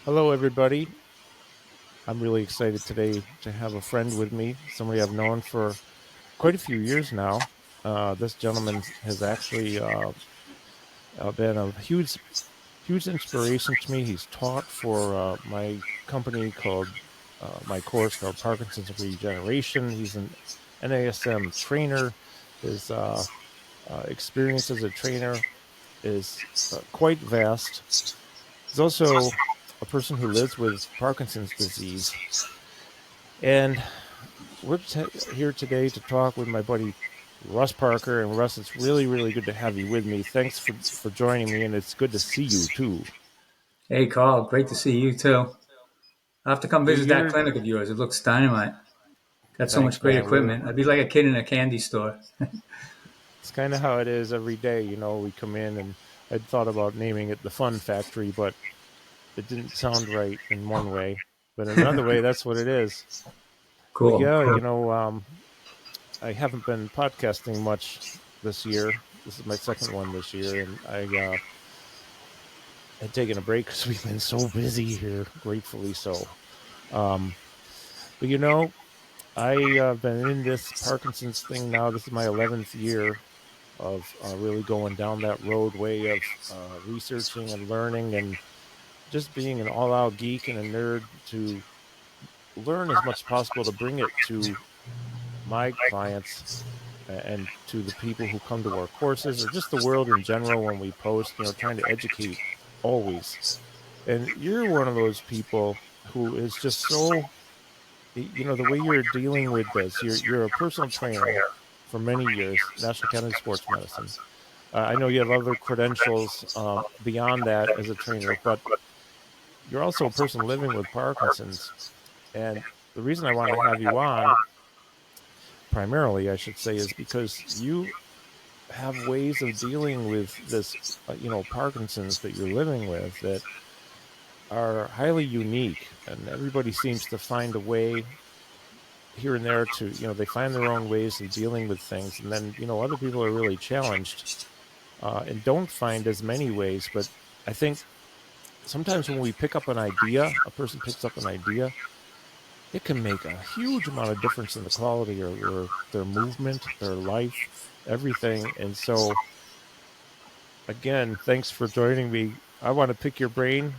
Hello, everybody. I'm really excited today to have a friend with me, somebody I've known for quite a few years now. This gentleman has actually been a huge inspiration to me. He's taught for my company called my course called Parkinson's Regeneration. He's an NASM trainer. His experience as a trainer is quite vast. He's also a person who lives with Parkinson's disease. And we're here today to talk with my buddy Russ Parker. And Russ, it's really good to have you with me. Thanks for joining me, and it's good to see you too. Hey, Carl, great to see you too. I'll have to come visit that You're clinic of yours. It looks dynamite. Got so much Thanks, great man. We're equipment. I'd be like a kid in a candy store. It's kind of how it is every day. We come in, and I'd thought about naming it the Fun Factory, but it didn't sound right in one way. But in another way, that's what it is. But Cool. yeah, I haven't been podcasting much this year. This is my second one this year, and I had taken a break because we've been so busy here, gratefully so. Um, but I've been in this Parkinson's thing now. This is my 11th year of really going down that roadway of researching and learning and just being an all out geek and a nerd to learn as much as possible to bring it to my clients and to the people who come to our courses or just the world in general when we post, trying to educate always. And you're one of those people who is just so, the way you're dealing with this. You're a personal trainer for many years, National Academy of Sports Medicine. I know you have other credentials beyond that as a trainer, but you're also a person living with Parkinson's. And the reason I want to have you on, primarily, I should say, is because you have ways of dealing with this, Parkinson's that you're living with that are highly unique. And everybody seems to find a way here and there to, they find their own ways of dealing with things. And then, other people are really challenged and don't find as many ways. But I think sometimes when we pick up an idea, a person picks up an idea, it can make a huge amount of difference in the quality or their movement, their life, everything. And so, again, thanks for joining me. I want to pick your brain.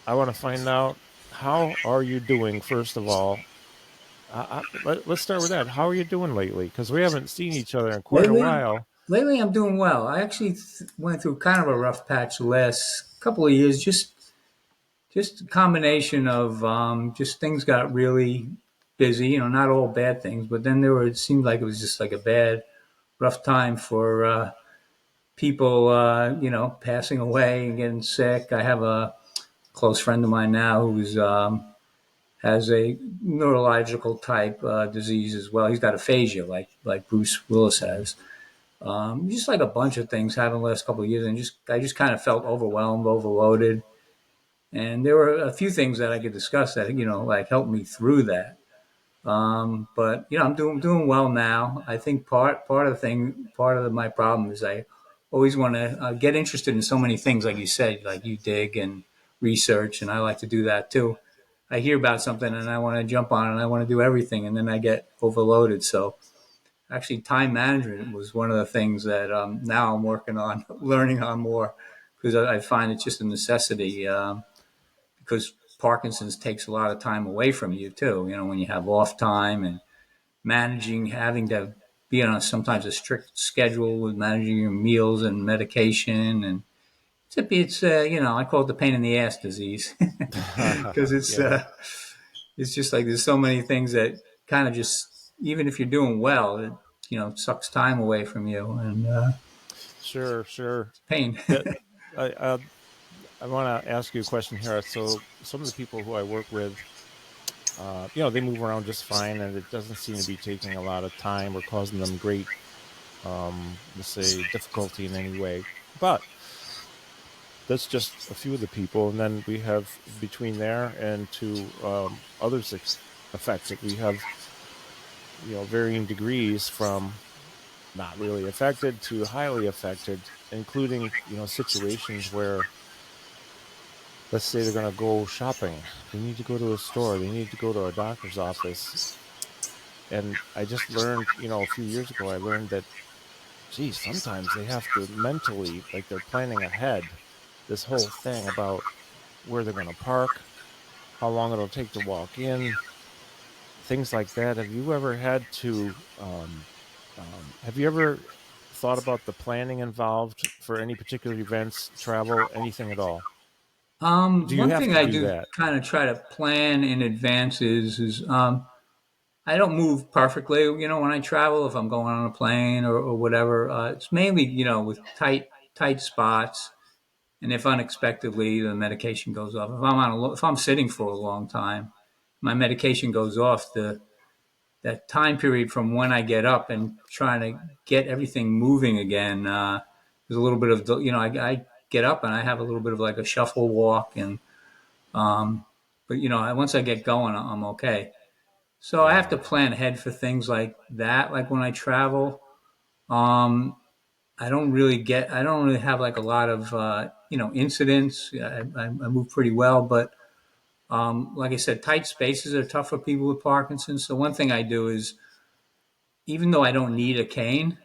I want to find out, how are you doing, first of all. Let's start with that. How are you doing lately? Because we haven't seen each other in quite a Lately, while. lately I'm doing well. I actually went through kind of a rough patch the last couple of years. Just a combination of just things got really busy. Not all bad things, but then there were. It seemed like it was just like a bad, rough time for people. Passing away and getting sick. I have a close friend of mine now who's has a neurological type disease as well. He's got aphasia, like Bruce Willis has. Just like a bunch of things happened the last couple of years, and I just kind of felt overwhelmed, overloaded. And there were a few things that I could discuss that like helped me through that. But I'm doing well now. I think part of my problem is I always want to get interested in so many things, like you said, like you dig and research, and I like to do that too. I hear about something and I want to jump on it and I want to do everything, and then I get overloaded. So actually, time management was one of the things that now I'm working on, learning on more, because I find it's just a necessity. Because Parkinson's takes a lot of time away from you too. When you have off time and managing, having to be on sometimes a strict schedule with managing your meals and medication, and I call it the pain in the ass disease because Yeah, it's just like there's so many things that kind of just, even if you're doing well, it sucks time away from you, and sure. it's pain. That I want to ask you a question here. So, some of the people who I work with, they move around just fine, and it doesn't seem to be taking a lot of time or causing them great, let's say, difficulty in any way. But that's just a few of the people, and then we have between there and to others affected. We have varying degrees from not really affected to highly affected, including situations where let's say they're going to go shopping. They need to go to a store. They need to go to a doctor's office. And I just learned, a few years ago, I learned that, geez, sometimes they have to mentally, like they're planning ahead, this whole thing about where they're going to park, how long it'll take to walk in, things like that. Have you ever had to, have you ever thought about the planning involved for any particular events, travel, anything at all? Do you One have thing to I do do that? kind of try to plan in advance is I don't move perfectly. When I travel, if I'm going on a plane or whatever, it's mainly with tight spots, and if unexpectedly the medication goes off. If I'm sitting for a long time, my medication goes off. That time period from when I get up and trying to get everything moving again. There's a little bit of I get up and I have a little bit of like a shuffle walk, and but once I get going, I'm okay. So I have Yeah. to plan ahead for things like that. Like when I travel, um, I don't really have like a lot of incidents. I move pretty well, but like I said, tight spaces are tough for people with Parkinson's. So one thing I do is, even though I don't need a cane,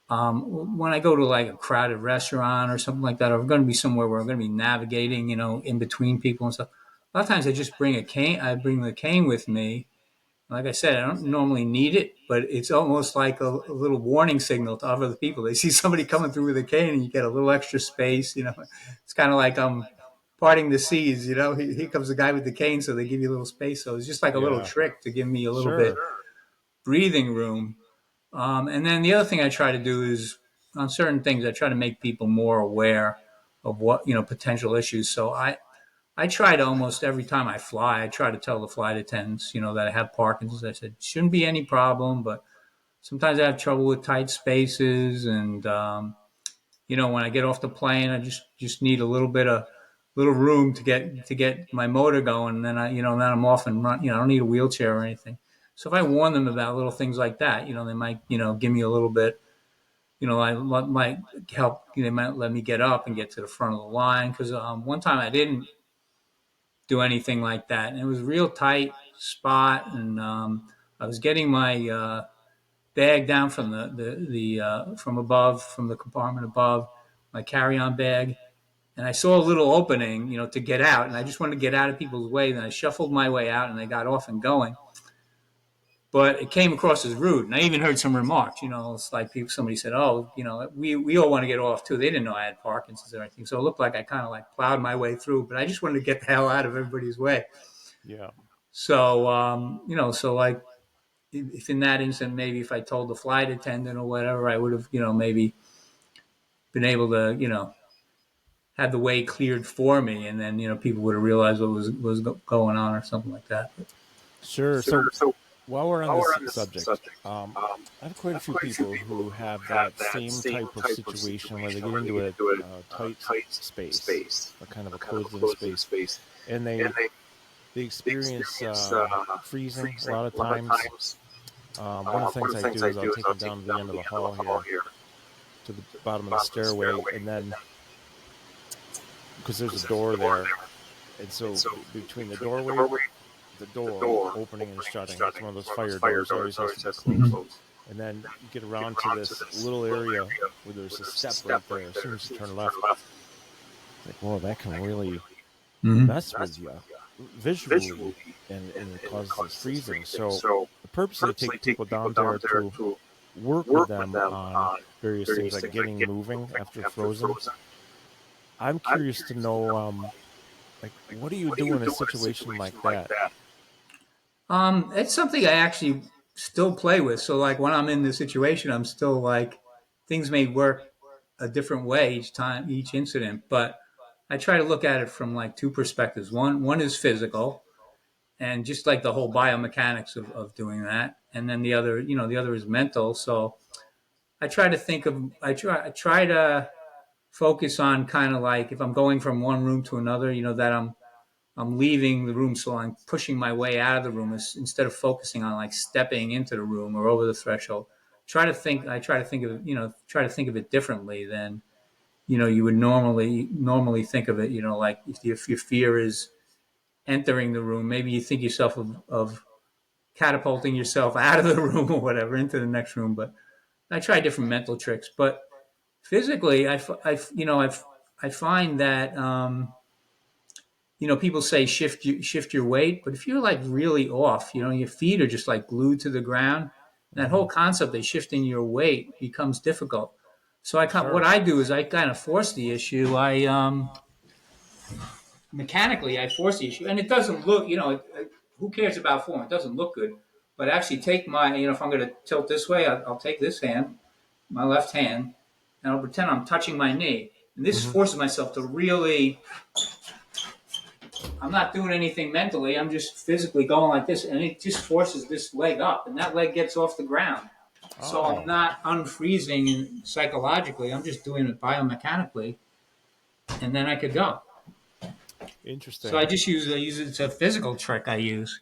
when I go to like a crowded restaurant or something like that, or I'm going to be somewhere where I'm going to be navigating, in between people and stuff. A lot of times I just bring a cane. I bring the cane with me. Like I said, I don't normally need it, but it's almost like a little warning signal to other people. They see somebody coming through with a cane, and you get a little extra space. It's kind of like parting the seas. Here comes the guy with the cane, so they give you a little space. So it's just like a little Yeah. trick to give me a little bit Sure. breathing room. And then the other thing I try to do is, on certain things, I try to make people more aware of what potential issues. So I try to, almost every time I fly, I try to tell the flight attendants, that I have Parkinson's. I said, shouldn't be any problem, but sometimes I have trouble with tight spaces, and when I get off the plane, I just need a little room to get my motor going, and then then I'm off and run. I don't need a wheelchair or anything. So if I warn them about little things like that, they might give me a little bit. I might help. They might let me get up and get to the front of the line, because one time I didn't do anything like that, and it was a real tight spot, and I was getting my bag down from the from above, from the compartment above, my carry-on bag, and I saw a little opening, to get out, and I just wanted to get out of people's way. And I shuffled my way out, and I got off and going. But it came across as rude, and I even heard some remarks. It's like somebody said, "Oh, we all want to get off too." They didn't know I had Parkinson's or anything, so it looked like I kind of like plowed my way through. But I just wanted to get the hell out of everybody's way. Yeah. So so like, if in that instant, maybe if I told the flight attendant or whatever, I would have, maybe been able to, have the way cleared for me, and then people would have realized what was going on or something like that. But, Sure. So while we're on this subject, I have quite a few people who have that same type of situation where they get into a tight space, a kind of a closed-in space, and they experience freezing a lot of times. One of the things I do is I'll take them down to the end of the hall here, to the bottom of the stairway, and then, because there's a door there, and so between the door opening and shutting, it's one of those fire doors, always has to be closed. And then you get around to this little area where there's a step right there. As soon as you turn left, it's like, whoa, that can really mm-hmm. mess with you visually, and it causes this freezing. So the purpose is to take people down there to work with them on various things like getting moving after frozen. I'm curious to know, like, what do you do in a situation like that? It's something I actually still play with. So like when I'm in the situation, I'm still like, things may work a different way each time, each incident, but I try to look at it from like two perspectives. One is physical, and just like the whole biomechanics of doing that, and then the other is mental. So I try to focus on, kind of like, if I'm going from one room to another, that I'm leaving the room, so I'm pushing my way out of the room, instead of focusing on like stepping into the room or over the threshold. I try to think of it differently than, you would normally think of it. Like if your fear is entering the room, maybe you think yourself of catapulting yourself out of the room or whatever into the next room. But I try different mental tricks. But physically, I find that people say shift your weight, but if you're like really off, your feet are just like glued to the ground. That Mm-hmm. whole concept of shifting your weight becomes difficult. So what Sure. I do is I kind of force the issue. I mechanically I force the issue, and it doesn't look. Who cares about form? It doesn't look good. But actually, take my if I'm going to tilt this way, I'll take this hand, my left hand, and I'll pretend I'm touching my knee. And this Mm-hmm. forces myself to really. I'm not doing anything mentally. I'm just physically going like this, and it just forces this leg up, and that leg gets off the ground. So I'm Oh, not unfreezing psychologically. I'm just doing it biomechanically, and then I could go. So interesting. I use it. It's a physical trick I use.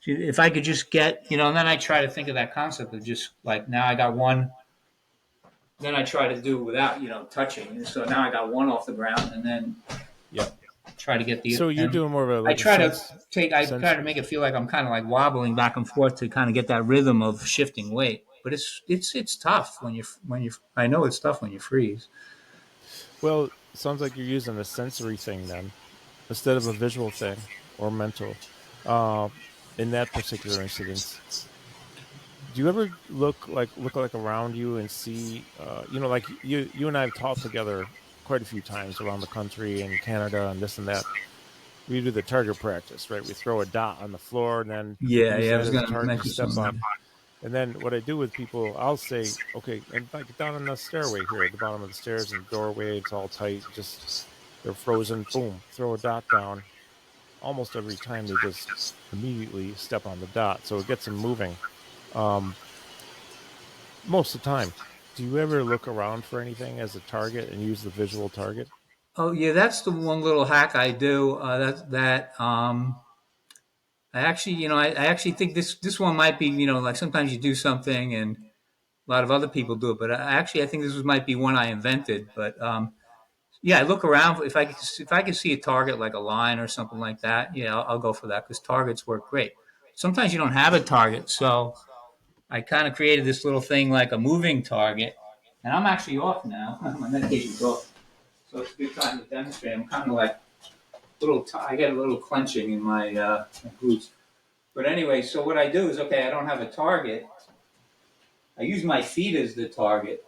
If I could just get, and then I try to think of that concept of just like now I got one. Then I try to do it without, touching. So now I got one off the ground, and then Yep. try to get the So you're and doing more of a I like a try to I try sense. to make it feel like I'm kind of like wobbling back and forth to kind of get that rhythm of shifting weight. But it's tough when you I know it's tough when you freeze. Well, sounds like you're using a sensory thing then instead of a visual thing or mental. Uh, in that particular incident, do you ever look like around you and see, like you and I have talked together quite a few times around the country and Canada and this and that. We do the target practice, right? We throw a dot on the floor and then Yeah, use yeah. I that was as a going to target to mention step something. on. And then what I do with people, I'll say, okay, and like down on the stairway here, at the bottom of the stairs and doorway, it's all tight, just they're frozen. Boom, throw a dot down. Almost every time they just immediately step on the dot, so it gets them moving. Um, most of the time, do you ever look around for anything as a target and use the visual target? Oh yeah, that's the one little hack I do. That I actually, I actually think this one might be, like sometimes you do something and a lot of other people do it, but I think this might be one I invented. But yeah, I look around if I can see a target like a line or something like that. Yeah, I'll go for that because targets work great. Sometimes you don't have a target, so I kind of created this little thing like a moving target, and I'm actually off now. My medication's off, so it's a good time to demonstrate. I'm kind of like I get a little clenching in my glutes. But anyway, so what I do is okay. I don't have a target. I use my feet as the target.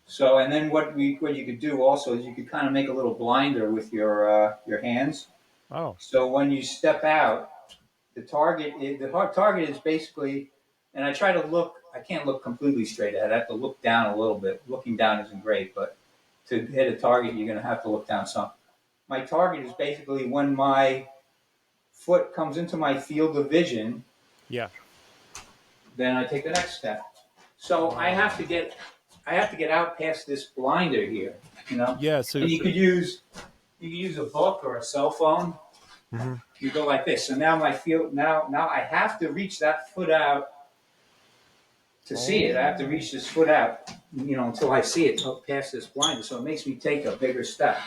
So, and then what you could do also is you could kind of make a little blinder with your hands. Oh, So when you step out, the hard target is basically, and I try to look. I can't look completely straight ahead. I have to look down a little bit. Looking down isn't great, but to hit a target, you're going to have to look down some. My target is basically when my foot comes into my field of vision, yeah. then I take the next step. So Oh, I have to get out past this blinder here, yeah. So, and you could use a book or a cell phone. mhm. You go like this. So now my field now I have to reach that foot out to see it. I have to Oh, reach this foot out, until I see it past this blinder. So it makes me take a bigger step.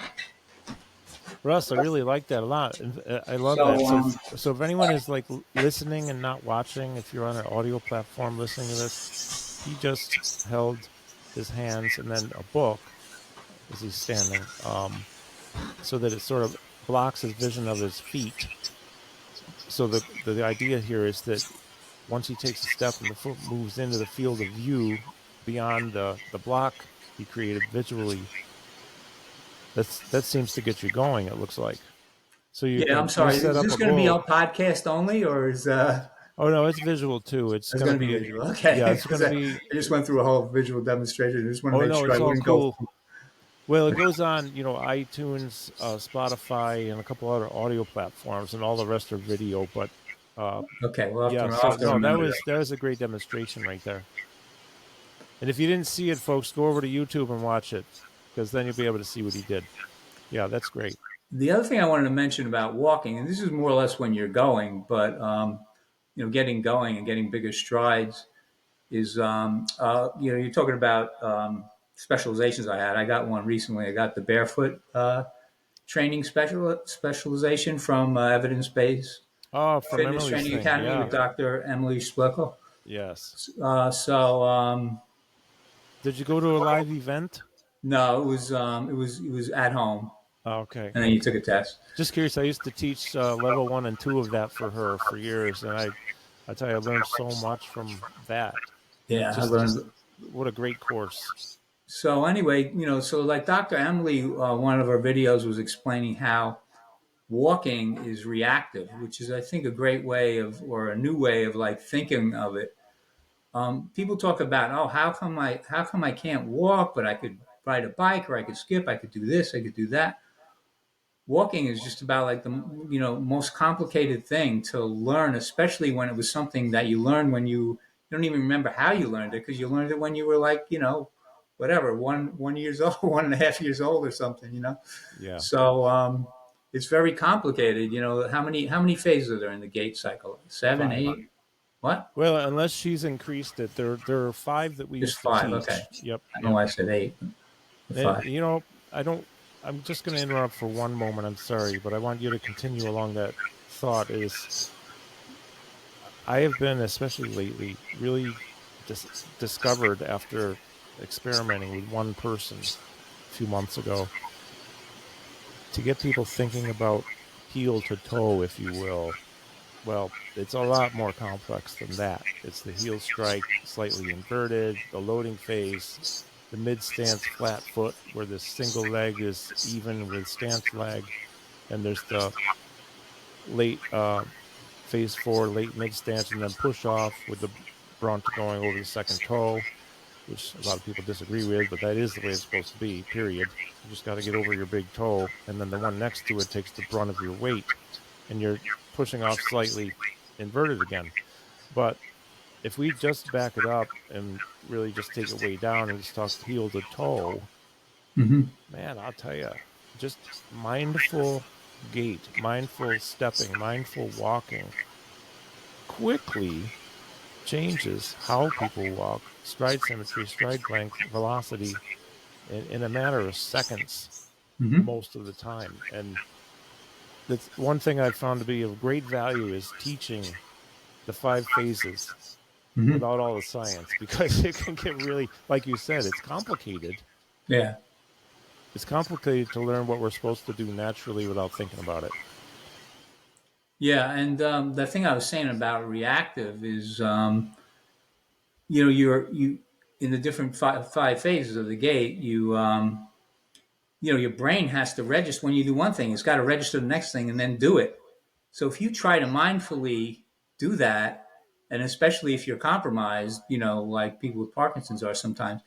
Russ, I really like that a lot. I love that. So So if anyone is like listening and not watching, if you're on an audio platform listening to this, he just held his hands and then a book as he's standing, so that it sort of blocks his vision of his feet. So the idea here is that once he takes a step and the foot moves into the field of view beyond the block he created visually, that seems to get you going. It looks like so yeah, I'm you sorry. set Is up this a going to be goal. our podcast only, or is Oh no, it's visual too. It's it's gonna going to be be visual? yeah, Okay, it's because gonna I be. just went through a whole visual demonstration. I just want to Oh make no, sure I it's all wouldn't go. cool. Well, it goes on, iTunes, Spotify, and a couple other audio platforms, and all the rest are video. But uh, Okay, yeah, I'll so have to no, remember that. that was a great demonstration right there. And if you didn't see it, folks, go over to YouTube and watch it because then you'll be able to see what he did. Yeah, that's great. The other thing I wanted to mention about walking, and this is more or less when you're going, but getting going and getting bigger strides is, you're talking about specializations I had. I got one recently. I got the barefoot training specialization from Evidence Based Oh, from Fitness Emily's Training thing. Academy Yeah. with Dr. Emily Splickel. Yes. So Did you go to a live event? no, it was at home, Okay. and then you took a test. Just curious. I used to teach level 1 and 2 of that for her for years, and I tell you, I learned so much from that. Yeah, I Just learned. what a great course. So anyway, so like Dr. Emily, one of her videos was explaining how walking is reactive, which is I think a great way of, or a new way of like thinking of it. People talk about, oh, how come I can't walk, but I could ride a bike, or I could skip, I could do this, I could do that. Walking is just about like the most complicated thing to learn, especially when it was something that you learned when you don't even remember how you learned it, because you learned it when you were like whatever, 1 years old, 1.5 years old or something, Yeah. so it's very complicated. How many phases are there in the gait cycle? Seven, 5. eight? What? Well, unless she's increased it, there are 5 that we Just used to five. Okay. teach. Yep. I know Yep. I said eight. The And five. I don't. I'm just going to interrupt for one moment. I'm sorry, but I want you to continue along that thought. Is I have been, especially lately, really discovered after experimenting with one person a few months ago to get people thinking about heel to toe, if you will. Well, it's a lot more complex than that. It's the heel strike, slightly inverted, the loading phase, the mid stance flat foot, where the single leg is even with stance leg, and there's the late phase 4, late mid stance, and then push off with the brunt going over the second toe, which a lot of people disagree with, but that is the way it's supposed to be, period. You just got to get over your big toe, and then the one next to it takes the brunt of your weight, and you're pushing off slightly inverted again. But if we just back it up and really just take it way down and just talk heel to toe, Mm-hmm. man, I'll tell you, just mindful gait, mindful stepping, mindful walking quickly changes how people walk, stride symmetry, stride length, velocity in a matter of seconds Mm-hmm. most of the time. And that's one thing I've found to be of great value is teaching the 5 phases Mm-hmm. without all the science, because it can get really, like you said, it's complicated. Yeah. It's complicated to learn what we're supposed to do naturally without thinking about it. Yeah. And the thing I was saying about reactive is, you in the different five phases of the gait, your brain has to register when you do one thing. It's got to register the next thing and then do it. So if you try to mindfully do that, and especially if you're compromised, like people with Parkinson's are sometimes,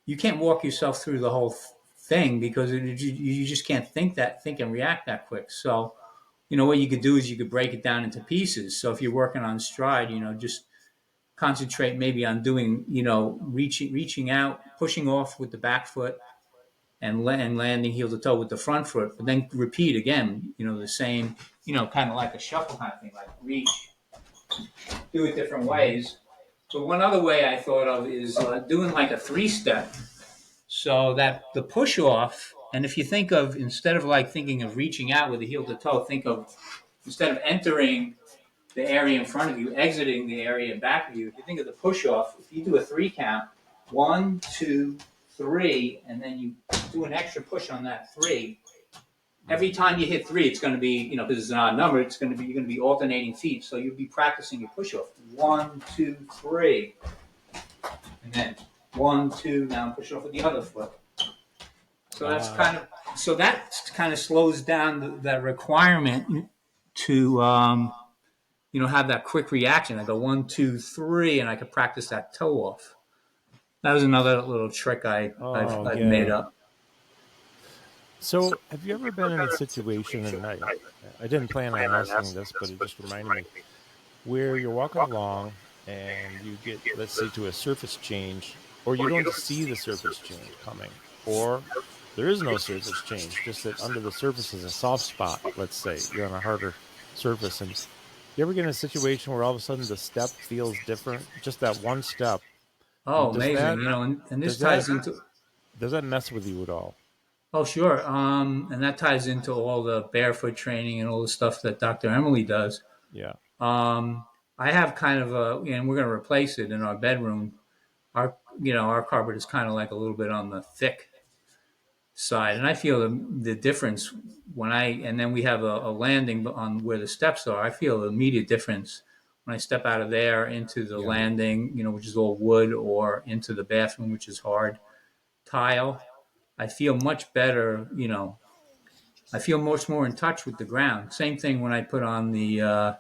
you can't walk yourself through the whole thing because you just can't think and react that quick. So, what you could do is you could break it down into pieces. So if you're working on stride, just concentrate maybe on doing, reaching out, pushing off with the back foot, and landing heel to toe with the front foot, but then repeat again, the same, kind of like a shuffle kind of thing, like reach, do it different Mm-hmm. ways. But one other way I thought of is doing like a 3-step. So that the push off, and if you think of, instead of like thinking of reaching out with the heel to toe, think of, instead of entering the area in front of you, exiting the area in back of you, if you think of the push off, if you do a 3 count, 1, 2, 3, and then you do an extra push on that 3. Every time you hit 3, it's going to be, because it's an odd number, you're going to be alternating feet. So you'll be practicing your push off. 1, 2, 3. And then 1, 2, now push off with the other foot. So Ah, that kind of slows down the requirement to, have that quick reaction. I go 1, 2, 3, and I could practice that toe off. That was another little trick oh, I've made yeah. up. So, have you ever been in a situation, and I didn't plan on asking this, but it just reminded me, where you're walking along and you get, let's say, to a surface change, or you don't see the surface change coming, or there is no surface change, just that under the surface is a soft spot, let's say, you're on a harder surface, and you ever get in a situation where all of a sudden the step feels different, just that one step, Oh, does amazing! that, And this does that, ties into. Does that mess with you at all? Oh, sure. And that ties into all the barefoot training and all the stuff that Dr. Emily does. Yeah, Um, I have kind of and we're going to replace it in our bedroom. Our carpet is kind of like a little bit on the thick side, and I feel the difference and then we have a landing on where the steps are. I feel the immediate difference when I step out of there into the yeah, landing, which is all wood, or into the bathroom, which is hard tile. I feel much better, I feel much more in touch with the ground. Same thing when I put on the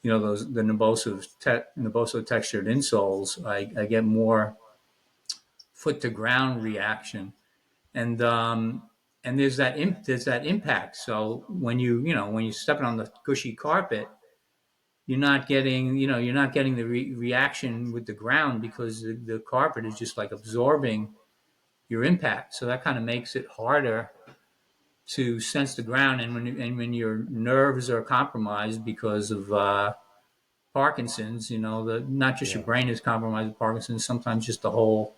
Neboso textured insoles. I get more foot to ground reaction, and there's that impact. So when you're stepping on the cushy carpet, you're not getting the reaction with the ground because the carpet is just like absorbing your impact. So that kind of makes it harder to sense the ground. And when your nerves are compromised because of Parkinson's, not just your yeah, brain is compromised with Parkinson's, sometimes just the whole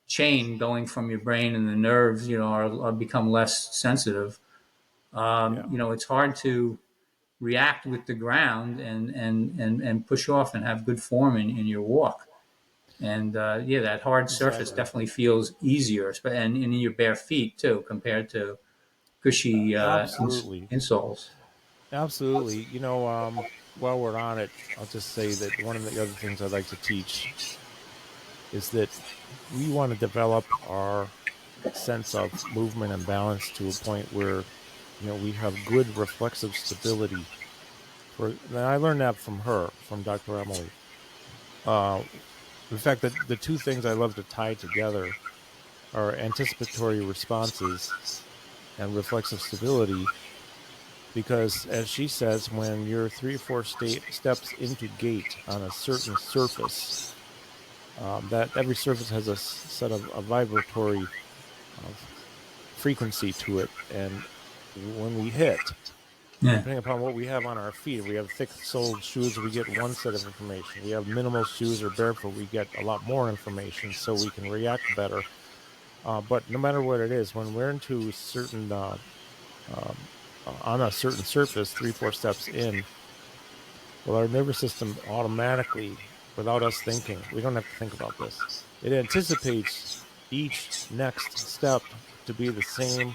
chain going from your brain and the nerves, are become less sensitive. yeah. It's hard to react with the ground and push off and have good form in your walk. And yeah, that hard surface Exactly. definitely feels easier, and in your bare feet too, compared to cushy Absolutely. insoles. Absolutely. While we're on it, I'll just say that one of the other things I'd like to teach is that we want to develop our sense of movement and balance to a point where, we have good reflexive stability. And I learned that from her, from Dr. Emily. Uh, in fact, the two things I love to tie together are anticipatory responses and reflexive stability, because as she says, when you're 3 or 4 steps into gait on a certain surface, that every surface has a set of a vibratory uh, frequency to it, and when we hit, Yeah, depending upon what we have on our feet, if we have thick-soled shoes, we get one set of information. We have minimal shoes or barefoot, we get a lot more information, so we can react better. But no matter what it is, when we're into certain um, on a certain surface, 3 or 4 steps in, well, our nervous system automatically, without us thinking, we don't have to think about this. It anticipates each next step to be the same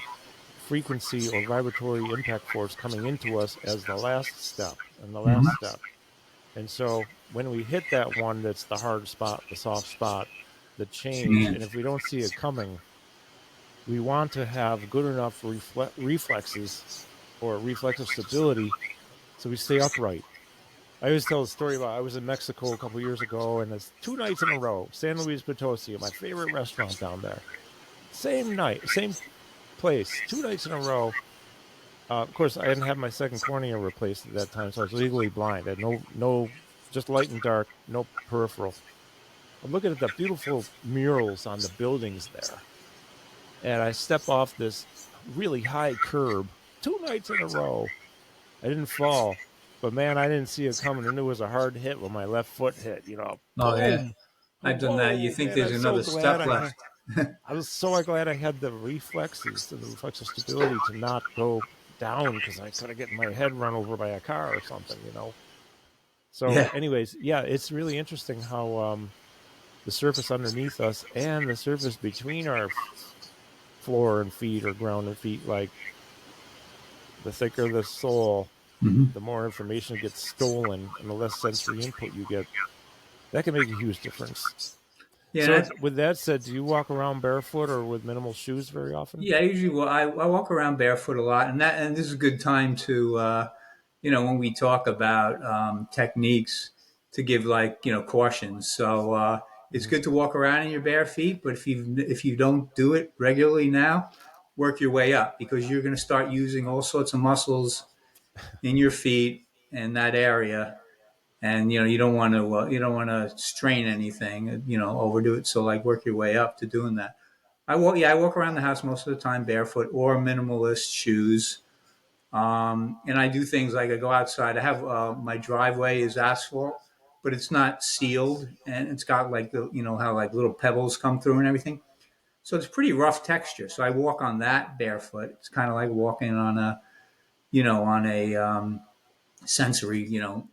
frequency or vibratory impact force coming into us as the last step and the last mm-hmm. step. And so when we hit that one that's the hard spot, the soft spot, the change, Yeah. and if we don't see it coming, we want to have good enough reflexes or reflexive stability so we stay upright. I always tell a story about I was in Mexico a couple years ago, and it's 2 nights in a row, San Luis Potosi, my favorite restaurant down there. Same night, same place, 2 nights in a row. Of course, I hadn't had my second cornea replaced at that time, so I was legally blind. I had no, just light and dark, no peripheral. I'm looking at the beautiful murals on the buildings there, and I step off this really high curb 2 nights in a row. I didn't fall, but man, I didn't see it coming, and it was a hard hit when my left foot hit. Oh yeah, Boom! I've done that. You Whoa, think man! there's I'm so another glad step I left? had. I was so glad I had the reflexes and the reflexive stability to not go down because I could have gotten my head run over by a car or something. So, Yeah, anyways, yeah, it's really interesting how the surface underneath us and the surface between our floor and feet or ground and feet, like the thicker the sole, mm-hmm. the more information gets stolen and the less sensory input you get. That can make a huge difference. yeah. So, with that said, do you walk around barefoot or with minimal shoes very often? Yeah, usually I walk around barefoot a lot, and this is a good time to when we talk about techniques to give like cautions. So it's Mm-hmm. good to walk around in your bare feet, but if you don't do it regularly now, work your way up because you're going to start using all sorts of muscles in your feet and that area, and you don't want to strain anything, overdo it. So like work your way up to doing that. I walk around the house most of the time barefoot or minimalist shoes. And I do things like I go outside. I have my driveway is asphalt, but it's not sealed, and it's got like how like little pebbles come through and everything. So it's pretty rough texture. So I walk on that barefoot. It's kind of like walking on a, on a sensory,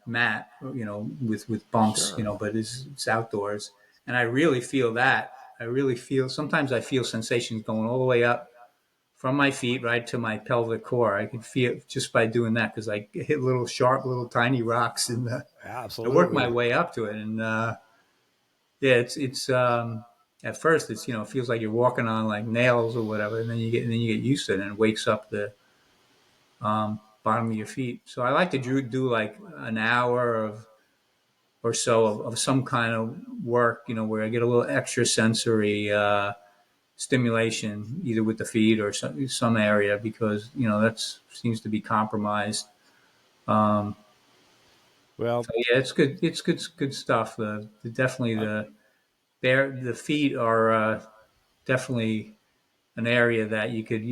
mat, with bumps, Sure. but it's outdoors. And I really feel that. I really feel, sometimes I feel sensations going all the way up from my feet right to my pelvic core. I can feel it just by doing that because I hit little sharp, little tiny rocks, and I work my Absolutely. way up to it. And yeah, it's at first it's it feels like you're walking on like nails or whatever, and then you get used to it, and it wakes up the bottom of your feet. So I like to do like an hour of or so of some kind of work, where I get a little extra sensory stimulation, either with the feet or some area, because that seems to be compromised. Um, Well, so yeah, it's good. It's good stuff. Definitely I, the feet are definitely an area that you could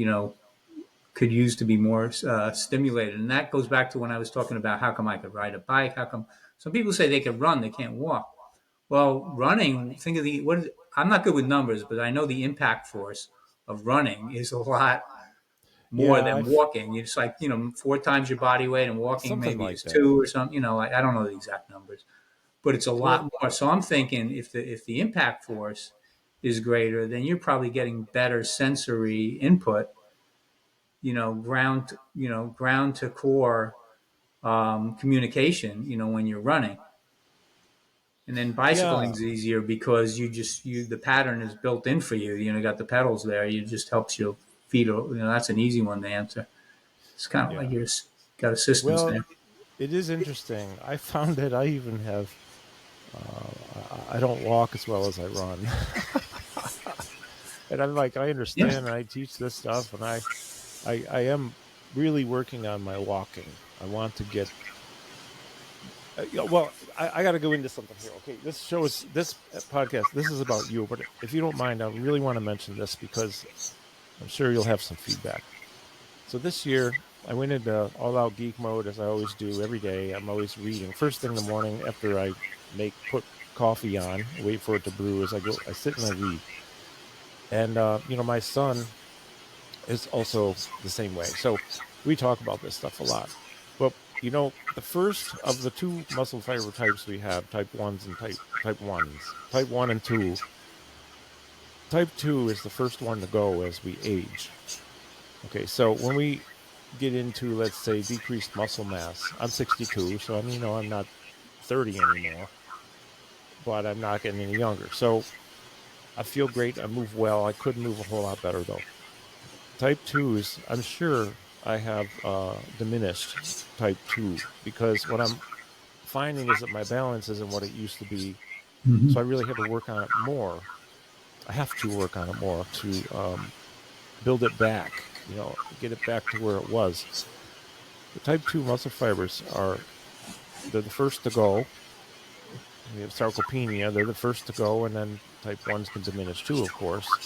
use to be more stimulated. And that goes back to when I was talking about how come I could ride a bike. How come some people say they can run, they can't walk. Well, running, think of I'm not good with numbers, but I know the impact force of running is a lot more yeah, than I've walking. It's like, four times your body weight, and walking something maybe like is that. two or something. I don't know the exact numbers, but it's a Well, lot more. So I'm thinking if the impact force is greater, then you're probably getting better sensory input, ground to core communication, when you're running. And then bicycling yeah, is easier because the pattern is built in for you. You got the pedals there. You just helps your feet. That's an easy one to answer. It's kind of like yeah. you're got assistance Well, there. it is interesting. I found that I even have. I don't walk as well as I run, and I'm like, I Yeah. understand, and I teach this stuff, and I am really working on my walking. I want to get. Yeah, well, I got to go into something here. Okay, this podcast. This is about you, but if you don't mind, I really want to mention this because I'm sure you'll have some feedback. So this year, I went into all out geek mode as I always do every day. I'm always reading. First thing in the morning after I put coffee on, wait for it to brew as I sit and I read. And my son is also the same way. So we talk about this stuff a lot. But the first of the two muscle fiber types we have, type ones and type ones, type one and two. Type two is the first one to go as we age. Okay, so when we get into, let's say, decreased muscle mass, I'm 62, so I'm not 30 anymore, but I'm not getting any younger. So I feel great. I move well. I could move a whole lot better though. Type twos, I'm sure I have diminished type two because what I'm finding is that my balance isn't what it used to be. So I Mm-hmm. really have to work on it more. I have to work on it more to build it back, get it back to where it was. The type 2 muscle fibers they're the first to go. We have sarcopenia, they're the first to go, and then type 1s can diminish too, of course.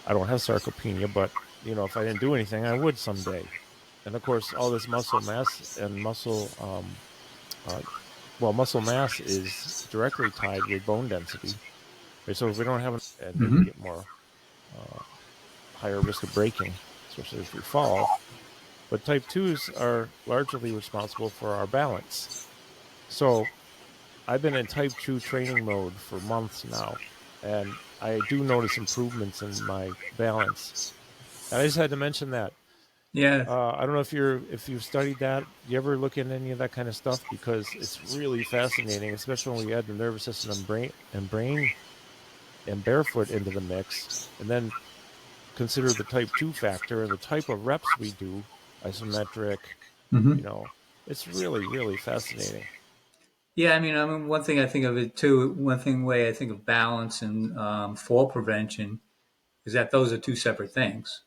I don't have sarcopenia, but if I didn't do anything, I would someday. And of course, all this muscle mass and uh, muscle mass is directly tied with bone density. Right? So if we don't have, and then we Mm-hmm. get more uh, higher risk of breaking, especially if we fall. But type twos are largely responsible for our balance. So I've been in type 2 training mode for months now, and I do notice improvements in my balance. And I just had to mention that. Yeah. I don't know if you've studied that. Do you ever look into any of that kind of stuff? Because it's really fascinating, especially when we add the nervous system and brain and barefoot into the mix, and then consider the type 2 factor and the type of reps we do, isometric. You Mm-hmm. know, it's really really fascinating. Yeah. I mean, one thing I think of it too. One thing way I think of balance and fall prevention is that those are two separate things.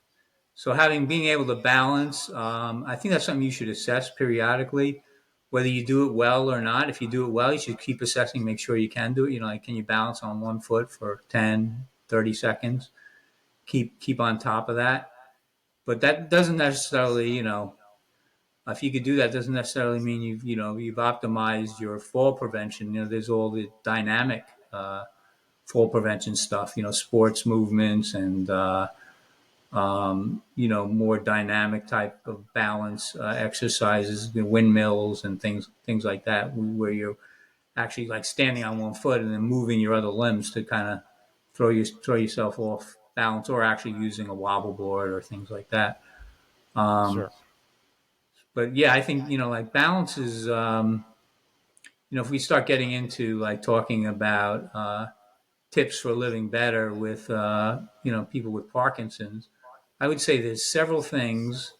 So being able to balance, I think that's something you should assess periodically, whether you do it well or not. If you do it well, you should keep assessing, make sure you can do it. Like, can you balance on one foot for 10, 30 seconds? Keep on top of that. But that doesn't necessarily, if you could do that, doesn't necessarily mean you've optimized your fall prevention. There's all the dynamic fall prevention stuff, sports movements and more dynamic type of balance exercises, windmills and things like that, where you're actually like standing on one foot and then moving your other limbs to kind of throw yourself off balance, or actually using a wobble board or things like that. Um, Sure. but yeah, I think like balance is if we start getting into like talking about tips for living better with people with Parkinson's, I would say there's several things,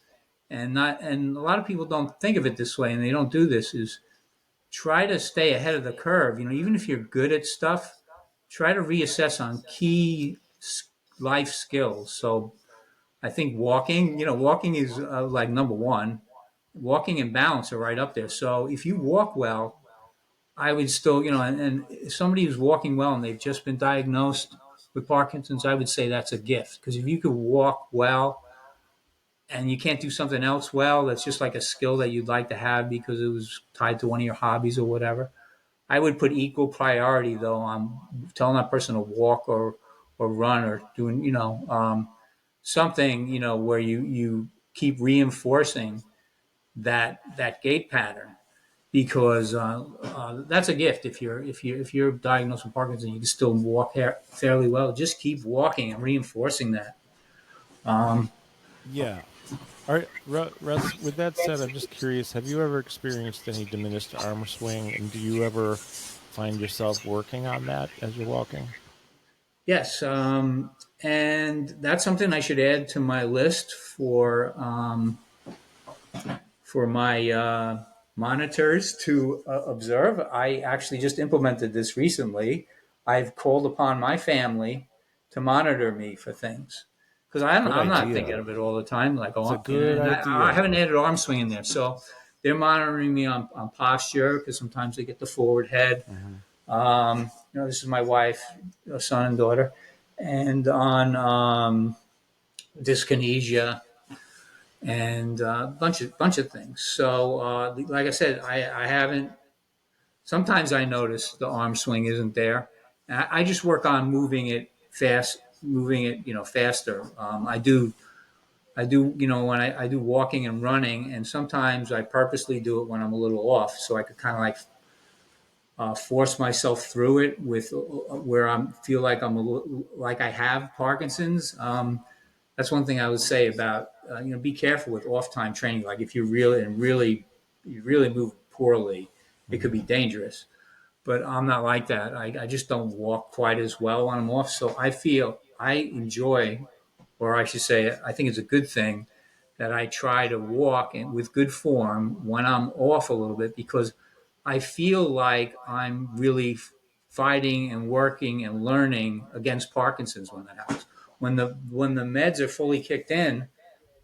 and a lot of people don't think of it this way, and they don't do this. Is try to stay ahead of the curve. Even if you're good at stuff, try to reassess on key life skills. So I think walking is like number one. Walking and balance are right up there. So if you walk well, I would still, and if somebody who's walking well and they've just been diagnosed with Parkinson's, I would say that's a gift. Because if you could walk well and you can't do something else well, that's just like a skill that you'd like to have because it was tied to one of your hobbies or whatever. I would put equal priority though on telling that person to walk or run or doing, something, where you keep reinforcing that gait pattern, because that's a gift. If you're diagnosed with Parkinson, you can still walk fairly well. Just keep walking and reinforcing that. Um, Yeah. All right, Russ, with that said, I'm just curious, have you ever experienced any diminished arm swing, and do you ever find yourself working on that as you're walking? yes, and that's something I should add to my list for my monitors to observe. I actually just implemented this recently. I've called upon my family to monitor me for things, because Good I'm not thinking idea. of it all the time. Like, It's a oh, good I idea. haven't added arm swing in there, so they're monitoring me on posture, because sometimes they get the forward head. Hmm. This is my wife, son, and daughter, and on dyskinesia and a bunch of things. So, like I said, I haven't. Sometimes I notice the arm swing isn't there. And I just work on moving it, faster. I do, when I do walking and running, and sometimes I purposely do it when I'm a little off, so I could kind of like force myself through it with where I feel like like I have Parkinson's. That's one thing I would say about be careful with off time training. Like if you really move poorly, it could Hmm. be dangerous. But I'm not like that. I just don't walk quite as well when I'm off. So I feel I enjoy, or I should say, I think it's a good thing that I try to walk with good form when I'm off a little bit, because I feel like I'm really fighting and working and learning against Parkinson's when that happens. When the meds are fully kicked in,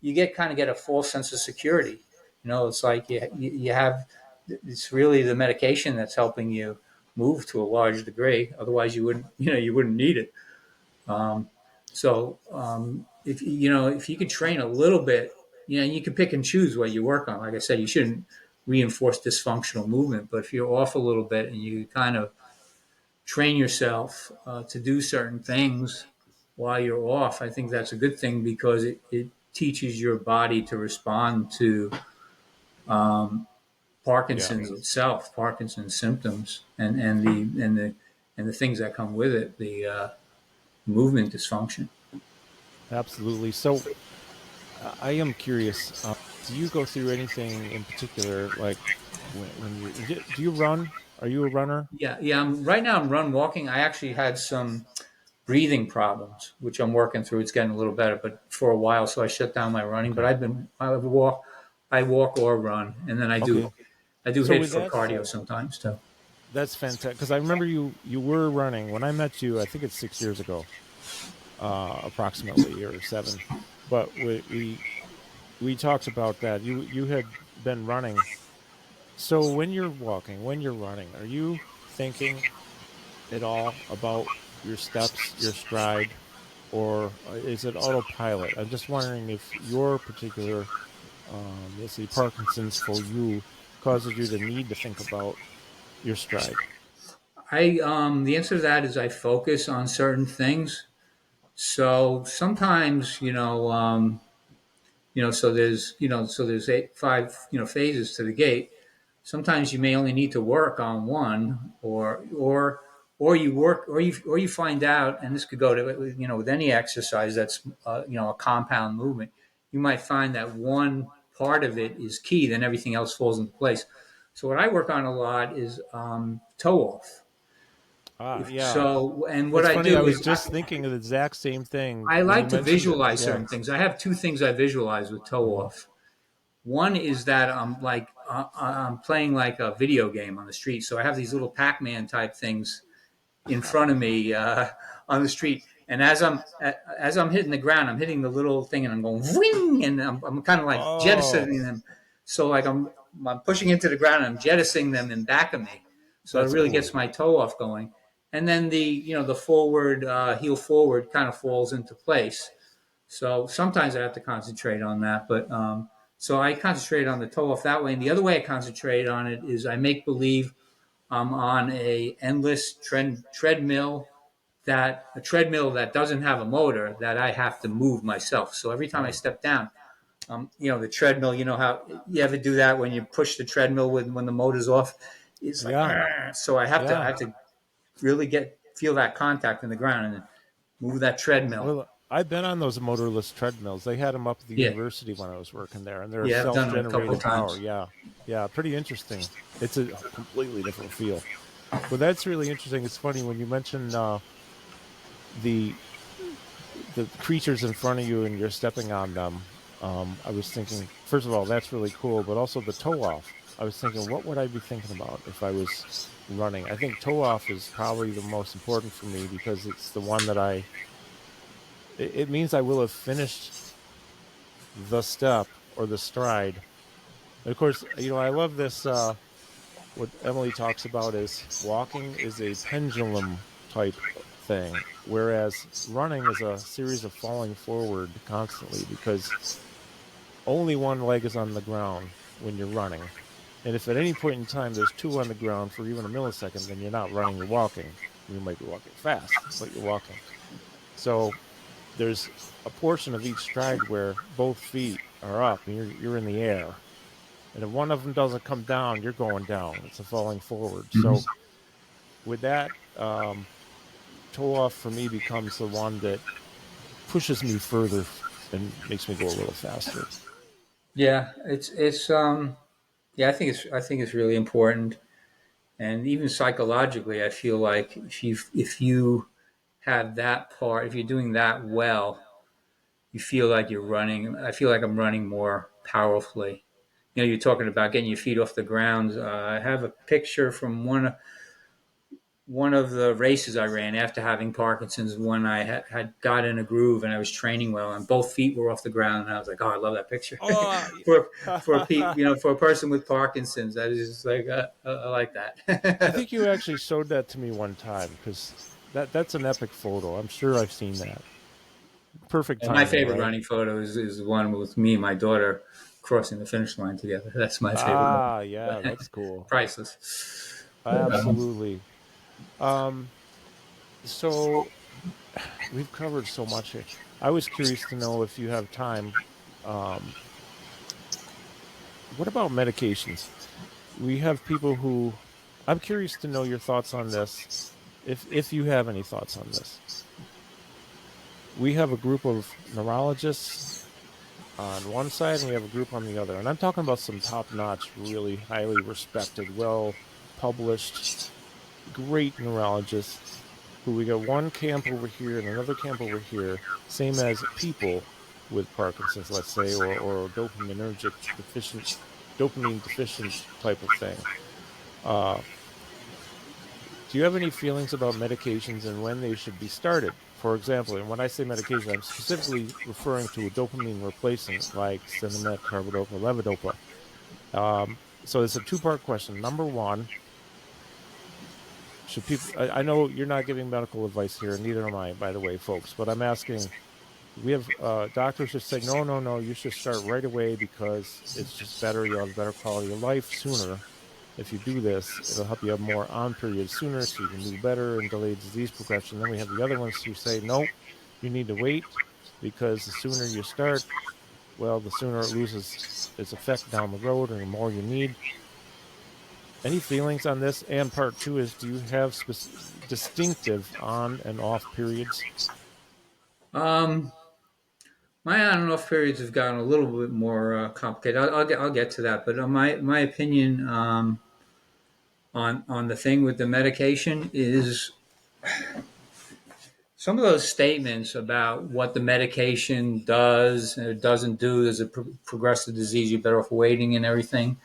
you get a false sense of security. It's like you have, it's really the medication that's helping you move to a large degree. Otherwise, you wouldn't need it. Um, so if you could train a little bit, you can pick and choose what you work on. Like I said, you shouldn't reinforce dysfunctional movement, but if you're off a little bit and you kind of train yourself to do certain things while you're off, I think that's a good thing, because it teaches your body to respond to um, Yeah, Parkinson's symptoms, and the things that come with it, the movement dysfunction. absolutely. So I am curious. Do you go through anything in particular, like when do you run? Are you a runner? Yeah, yeah. Right now I'm run walking. I actually had some breathing problems, which I'm working through. It's getting a little better, but for a while, so I shut down my running. But Okay. I walk or run, and then Okay. I do So hit with for that cardio said, sometimes too. that's fantastic because I remember you were running when I met you. I think it's 6 years ago, approximately, or seven. But we talked about that. You had been running. So when you're walking, when you're running, are you thinking at all about your steps, your stride, or is it autopilot? I'm just wondering if your particular, let's see, Parkinson's for you causes you to need to think about your stride. The answer to that is I focus on certain things. So sometimes, so there's five, phases to the gate. Sometimes you may only need to work on one, or you work, or you find out, and this could go to, with any exercise that's, a compound movement. You might find that one part of it is key, then everything else falls into place. So what I work on a lot is toe off. Yeah. And what It's I funny. I do was is just thinking of the exact same thing I when you like to mentioned it. visualize Yeah. certain things. I have two things I visualize with toe Hmm. off. One is that I'm playing like a video game on the street, so I have these little Pac-Man type things in front of me on the street, and as I'm hitting the ground, I'm hitting the little thing, and I'm going wing, and I'm kind of like Oh, jettisoning them. So like I'm pushing into the ground, and I'm jettisoning them in back of me, so it that's really cool. gets my toe off going. And then the forward heel forward kind of falls into place. So sometimes I have to concentrate on that, but so I concentrate on the toe off that way. And the other way I concentrate on it is I make believe I'm on a endless treadmill, that a treadmill that doesn't have a motor, that I have to move myself. So every time I Right. step down, the treadmill, how you ever do that when you push the treadmill when the motor's off? It's like, Yeah. so I Yeah. have to really feel that contact in the ground and then move that treadmill. Well, I've been on those motorless treadmills. They had them up at the Yeah, university when I was working there, and they're yeah, I've done it a couple of self-generated power. times. Yeah. Yeah. Pretty interesting. It's a completely different feel. Well, that's really interesting. It's funny when you mention the the creatures in front of you and you're stepping on them. I was thinking, first of all, that's really cool, but also the toe off. I was thinking, what would I be thinking about if I was running? I think toe off is probably the most important for me because it's the one that it means I will have finished the step or the stride. And of course, I love this. What Emily talks about is walking is a pendulum type thing, whereas running is a series of falling forward constantly because only one leg is on the ground when you're running. And if at any point in time there's two on the ground for even a millisecond, then you're not running, you're walking. You might be walking fast, but you're walking. So there's a portion of each stride where both feet are up and you're in the air. And if one of them doesn't come down, you're going down. It's a falling forward. So Mhm. with that, toe off for me becomes the one that pushes me further and makes me go a little faster. Yeah, it's yeah, I think it's really important, and even psychologically, I feel like if you have that part, if you're doing that well, you feel like you're running. I feel like I'm running more powerfully. You're talking about getting your feet off the ground. I have a picture from one of the races I ran after having Parkinson's, when I had got in a groove and I was training well, and both feet were off the ground, and I was like, "Oh, I love that picture." Oh, For a person with Parkinson's, that is just like I like I that. think you actually showed that to me one time because that's an epic photo. I'm sure I've seen that. Perfect And my timing, favorite right? running photo is the one with me and my daughter crossing the finish line together. That's my favorite Ah, one. yeah, that's cool. Priceless. But, Absolutely. Um, so we've covered so much here. I was curious to know if you have time. Um, what about medications? We have people who I'm curious to know your thoughts on this. If you have any thoughts on this. We have a group of neurologists on one side and we have a group on the other. And I'm talking about some top-notch, really highly respected, well published, great neurologists who we got one camp over here and another camp over here, same as people with Parkinson's, let's say, or dopamine deficient type of thing. Uh, do you have any feelings about medications and when they should be started? For example, and when I say medication, I'm specifically referring to a dopamine replacement like Sinemet, carbidopa, levodopa. So it's a two-part question. Number one, should people? I know you're not giving medical advice here, and neither am I, by the way, folks. But I'm asking. We have doctors who say, no, no, no, you should start right away because it's just better. You'll have a better quality of life sooner. If you do this, it'll help you have more on periods sooner so you can do better and delay disease progression. Then we have the other ones who say, nope, you need to wait because the sooner you start, well, the sooner it loses its effect down the road and the more you need. Any feelings on this? And part two is, do you have distinctive on and off periods? Um, my on and off periods have gotten a little bit more complicated. I'll get to that, but my opinion on the thing with the medication is some of those statements about what the medication does and it doesn't do. There's a progressive disease. You're better off waiting and everything.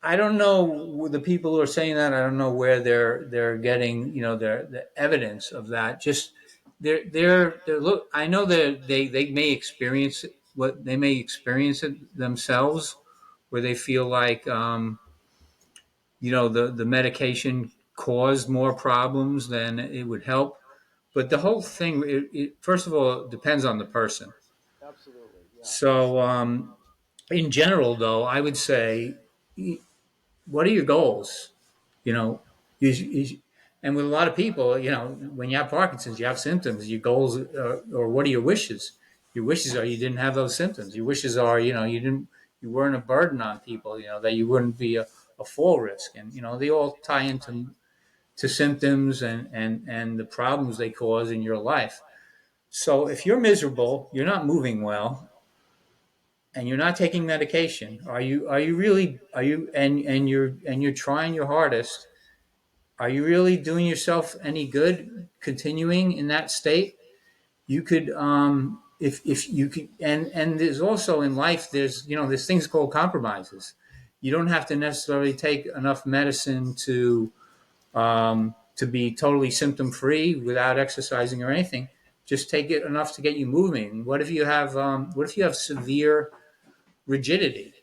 I don't know the people who are saying that. I don't know where they're getting their the evidence of that. Just they're look. I know that they may experience what they may experience it themselves, where they feel like the medication caused more problems than it would help. But the whole thing, first of all, depends on the person. Absolutely, yeah. So in general, though, I would say, what are your goals? You know, and with a lot of people, when you have Parkinson's, you have symptoms. Your goals, or what are your wishes? Your wishes are you didn't have those symptoms. Your wishes are, you weren't a burden on people. That you wouldn't be a fall risk, and they all tie into symptoms and the problems they cause in your life. So if you're miserable, you're not moving well, and you're not taking medication, are you really are you and you're trying your hardest, are you really doing yourself any good continuing in that state? You could if you could, and there's also in life, there's things called compromises. You don't have to necessarily take enough medicine to be totally symptom free without exercising or anything. Just take it enough to get you moving. What if you have severe rigidity?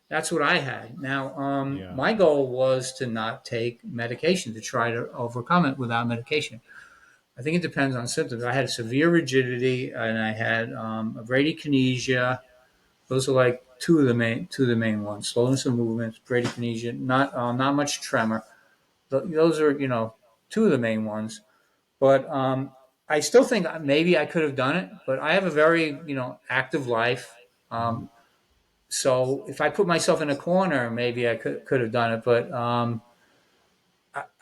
That's what I had. Now, Yeah. my goal was to not take medication, to try to overcome it without medication. I think it depends on symptoms. I had severe rigidity and I had a bradykinesia. Those are like two of the main ones: slowness of movement, bradykinesia, not much tremor. Those are two of the main ones. But I still think maybe I could have done it. But I have a very active life. So if I put myself in a corner, maybe I could have done it. But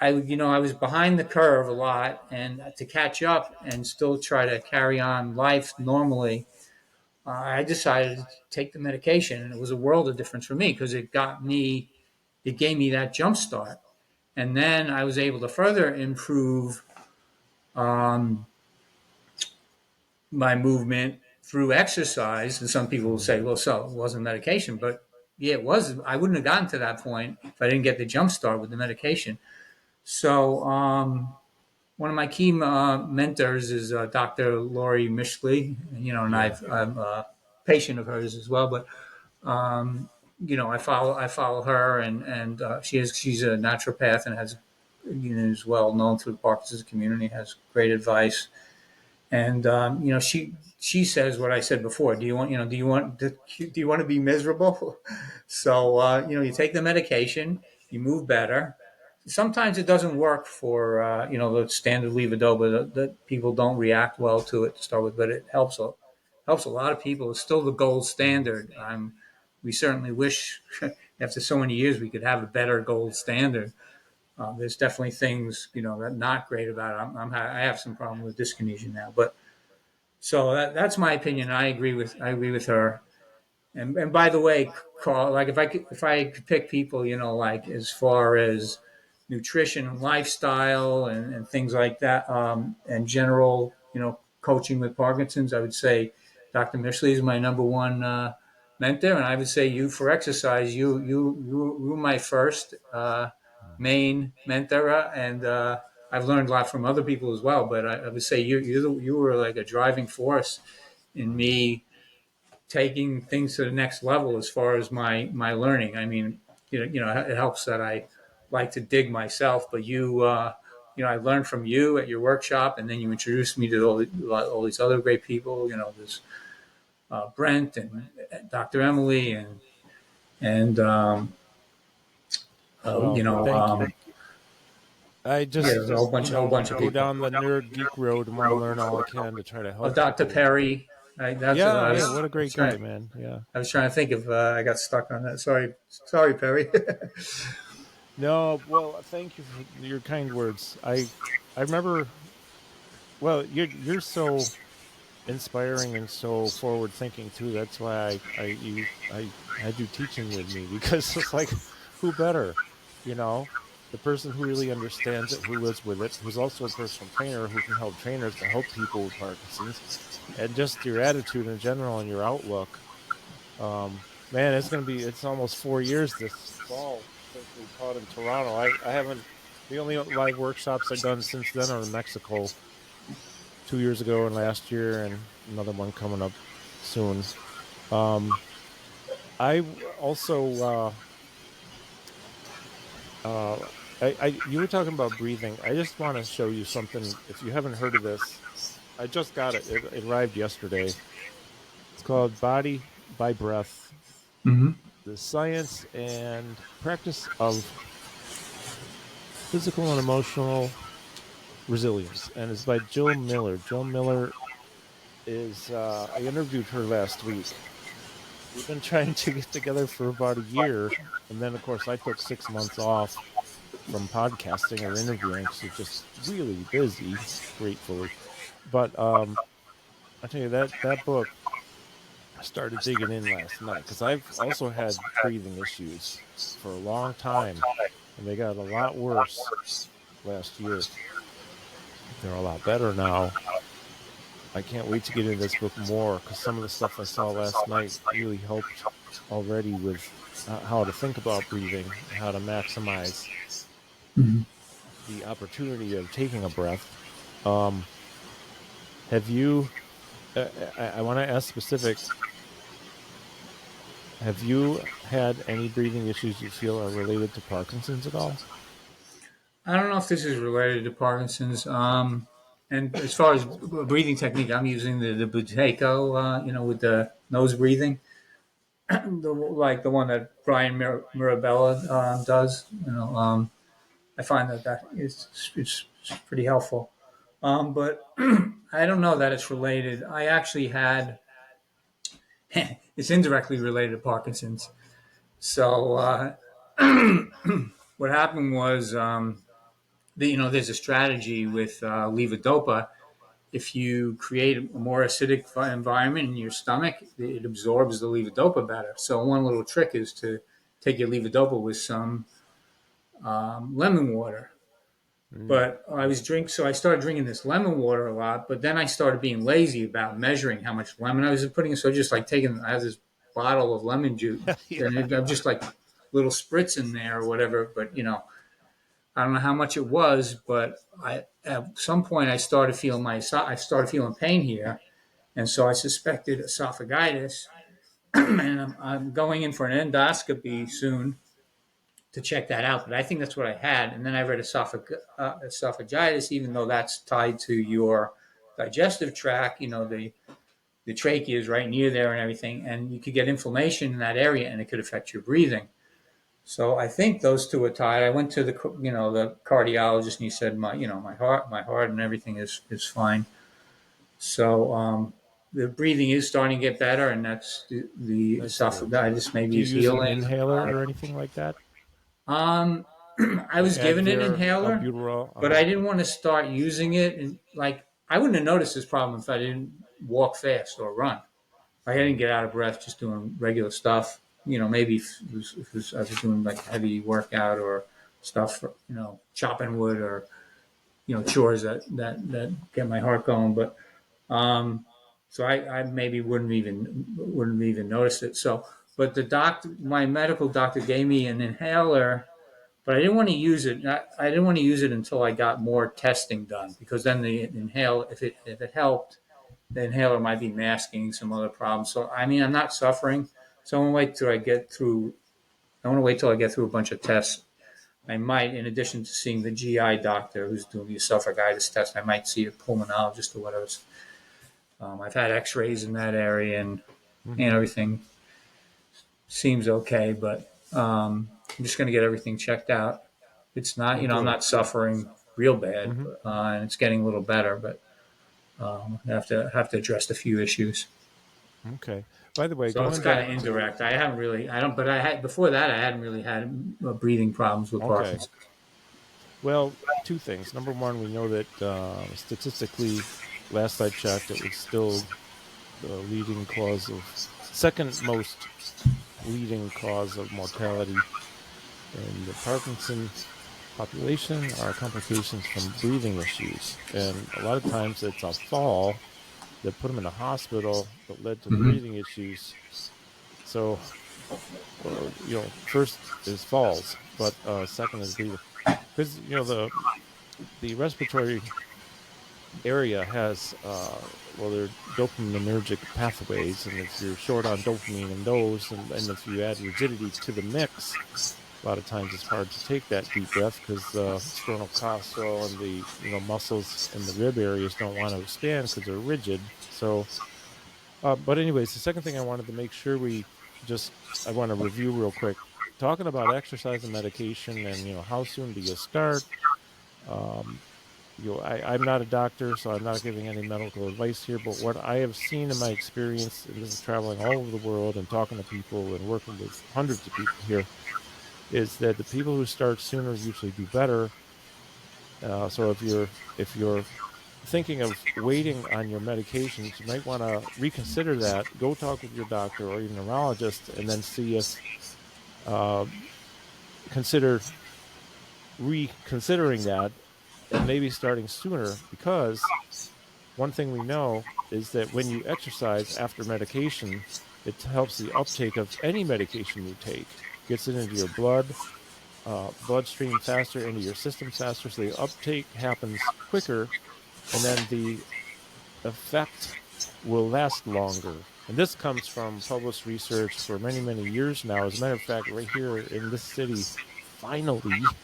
I was behind the curve a lot, and to catch up and still try to carry on life normally, I decided to take the medication, and it was a world of difference for me because it gave me that jump start, and then I was able to further improve um, my movement through exercise. And some people will say, well, so it wasn't medication, but yeah, it was. I wouldn't have gotten to that point if I didn't get the jump start with the medication. So one of my key mentors is Dr. Lori Mishley, and Yeah. I'm a patient of hers as well. But I follow her, and she's a naturopath and has is well known through the Parkinson's community. Has great advice, and she says what I said before. Do you want to be miserable? So you take the medication, you move better. Sometimes it doesn't work for the standard levodopa. That people don't react well to it to start with, but it helps a lot of people. It's still the gold standard. We certainly wish after so many years we could have a better gold standard. There's definitely things that are not great about it. I have some problem with dyskinesia now, but so that's my opinion. I agree with her. And by the way, Carl, like if I could pick people, like as far as nutrition and lifestyle and things like that, and general, coaching with Parkinson's, I would say Dr. Mishley is my number one mentor, and I would say you for exercise, you were my first main mentor, and I've learned a lot from other people as well. But I would say you were like a driving force in me taking things to the next level as far as my learning. I mean, it helps that I like to dig myself, but I learned from you at your workshop, and then you introduced me to all these other great people. There's Brent and Dr. Emily and Well, thank you. I yeah, just, there's a whole bunch of go people. down the nerd geek road and want to learn all I can to try to Oh, help Dr. people. Perry. That's what Yeah, I yeah, was, what a I was great guy, trying. man. Yeah. I was trying to think if I got stuck on that. Sorry, Perry. No, well, thank you for your kind words. I remember. Well, you're so inspiring and so forward thinking too. That's why I had you teaching with me because it's like, who better, you know, the person who really understands it, who lives with it, who's also a personal trainer who can help trainers to help people with Parkinson's, and just your attitude in general and your outlook. Man, it's almost 4 years this fall since we taught in Toronto. I haven't, the only live workshops I've done since then are in Mexico 2 years ago and last year, and another one coming up soon. Um, also, uh, you were talking about breathing. I just want to show you something. If you haven't heard of this, I just got it. It arrived yesterday. It's called Body by Breath: hmm The Science and Practice of Physical and Emotional Resilience, and it's by Jill Miller. Jill Miller is. I interviewed her last week. We've been trying to get together for about a year, and then of course I took 6 months off from podcasting or interviewing because it's just really busy, gratefully. But I tell you, that book, I started digging in last night because I've also had breathing issues for a long time, and they got a lot worse last year. They're a lot better now. I can't wait to get into this book more because some of the stuff I saw last night really helped already with how to think about breathing, how to maximize hmm the opportunity of taking a breath. Um, have you? I want to ask specific. Have you had any breathing issues you feel are related to Parkinson's at all? I don't know if this is related to Parkinson's. And as far as breathing technique, I'm using the Buteyko, with the nose breathing, like the one that Brian Mirabella does. I find that it's pretty helpful. But I don't know that it's related. I actually had it's indirectly related to Parkinson's. So what happened was, there's a strategy with levodopa. If you create a more acidic environment in your stomach, it absorbs the levodopa better. So one little trick is to take your levodopa with some lemon water. Mm. But so I started drinking this lemon water a lot. But then I started being lazy about measuring how much lemon I was putting. So just like I have this bottle of lemon juice, Yeah, and I'm just like little spritz in there or whatever. But I don't know how much it was, but at some point I started feeling pain here, and so I suspected esophagitis, and I'm going in for an endoscopy soon to check that out. But I think that's what I had, and then I read esophagitis, even though that's tied to your digestive tract. The trachea is right near there and everything, and you could get inflammation in that area, and it could affect your breathing. So I think those two are tied. I went to the cardiologist, and he said my heart and everything is fine. So the breathing is starting to get better, and that's the that's good. esophagitis Do maybe you is use an healing. inhaler or anything like that, Um, I like was given an Advair, inhaler, albuterol? but I didn't want to start using it, and like I wouldn't have noticed this problem if I didn't walk fast or run. Like, I didn't Mm. get out of breath just doing regular stuff. Maybe I was doing like heavy workout or stuff, chopping wood or chores that get my heart going. But um, so I maybe wouldn't even notice it. So, but my medical doctor gave me an inhaler, but I didn't want to use it. I didn't want to use it until I got more testing done, because then the inhale, if it helped, the inhaler might be masking some other problems. So I mean, I'm not suffering. So I want to wait till I get through a bunch of tests. I might, in addition to seeing the GI doctor who's doing the esophagitis test, I might see a pulmonologist or whatever. I've had X-rays in that area, and Hmm. everything seems okay. But I'm just going to get everything checked out. It's not, Oh, I'm good. not suffering real bad, Hmm. and it's getting a little better, but I have to address a few issues. Okay. By the way, So it's going kind back of to indirect. I haven't really, I don't, but I had before that. I hadn't really had breathing problems with okay. Parkinson's. Well, two things. Number one, we know that statistically, last I checked, it was still the leading cause of second most leading cause of mortality in the Parkinson population are complications from breathing issues. And a lot of times it's a fall that put them in the hospital that led to the Hmm. breathing issues. So, first is falls, but second is breathing. Because, the respiratory area has, there are dopaminergic pathways. And if you're short on dopamine in those, and if you add rigidity to the mix, a lot of times it's hard to take that deep breath because the sternocostal and the muscles in the rib areas don't want to expand because they're rigid. So, but anyways, the second thing I wanted to make sure I want to review real quick, talking about exercise and medication, and how soon do you start? Um, I'm not a doctor, so I'm not giving any medical advice here. But what I have seen in my experience, and this is traveling all over the world and talking to people and working with hundreds of people here, is that the people who start sooner usually do better. So if you're thinking of waiting on your medications, you might want to reconsider that. Go talk with your doctor or your neurologist, and then see if uh, consider reconsidering that and maybe starting sooner. Because one thing we know is that when you exercise after medication, it helps the uptake of any medication you take, gets it into your bloodstream faster, into your system faster, so the uptake happens quicker, and then the effect will last longer. And this comes from published research for many, many years now. As a matter of fact, right here in this city, finally,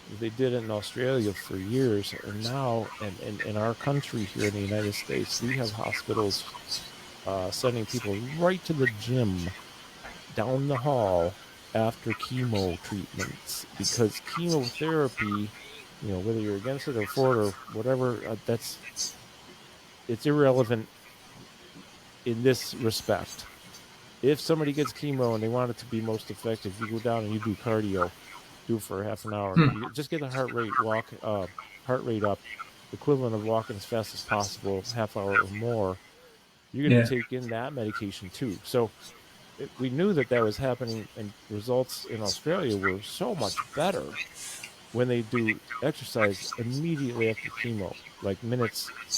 they did it in Australia for years. And now, in our country here in the United States, we have hospitals sending people right to the gym down the hall after chemo treatments, because chemotherapy, whether you're against it or for it or whatever, it's irrelevant in this respect. If somebody gets chemo and they want it to be most effective, you go down and you do cardio, do it for half an hour. Hmm. You just get the heart rate up, equivalent of walking as fast as possible, half hour or more. You're going to Yeah. take in that medication too. So we knew that was happening, and results in Australia were so much better when they do exercise immediately after chemo, like